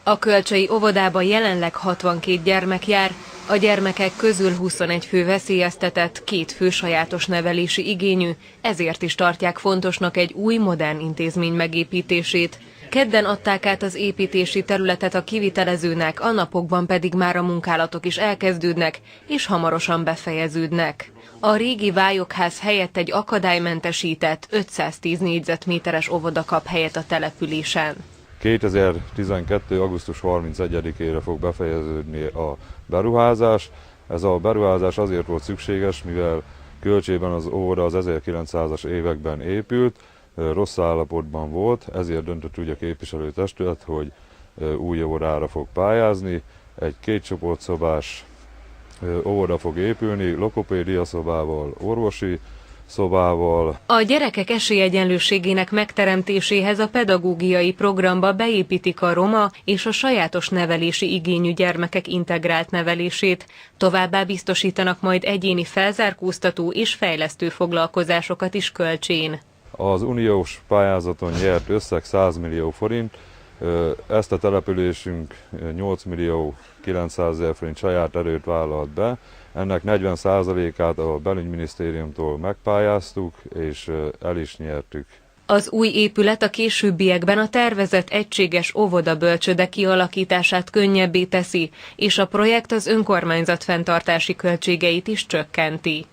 A Kölcsei óvodába jelenleg 62 gyermek jár, a gyermekek közül 21 fő veszélyeztetett, 2 fő sajátos nevelési igényű, ezért is tartják fontosnak egy új, modern intézmény megépítését. Kedden adták át az építési területet a kivitelezőnek, a napokban pedig már a munkálatok is elkezdődnek, és hamarosan befejeződnek. A régi vályogház helyett egy akadálymentesített, 510 négyzetméteres óvoda kap helyet a településen. 2012. augusztus 31-ére fog befejeződni a beruházás. Ez a beruházás azért volt szükséges, mivel Kölcsében az óvoda az 1900-as években épült, rossz állapotban volt, ezért döntött úgy a képviselőtestület, hogy új óvodára fog pályázni. Egy 2 csoportszobás óvoda fog épülni, logopédia szobával, orvosi szobával. A gyerekek esélyegyenlőségének megteremtéséhez a pedagógiai programba beépítik a roma és a sajátos nevelési igényű gyermekek integrált nevelését. Továbbá biztosítanak majd egyéni felzárkóztató és fejlesztő foglalkozásokat is Kölcsén. Az uniós pályázaton nyert összeg 100 millió forint, ezt a településünk 8 millió 900 000 forint saját erőt vállalt be. Ennek 40%-át a belügyminisztériumtól megpályáztuk, és el is nyertük. Az új épület a későbbiekben a tervezett egységes óvoda-bölcsőde kialakítását könnyebbé teszi, és a projekt az önkormányzat fenntartási költségeit is csökkenti.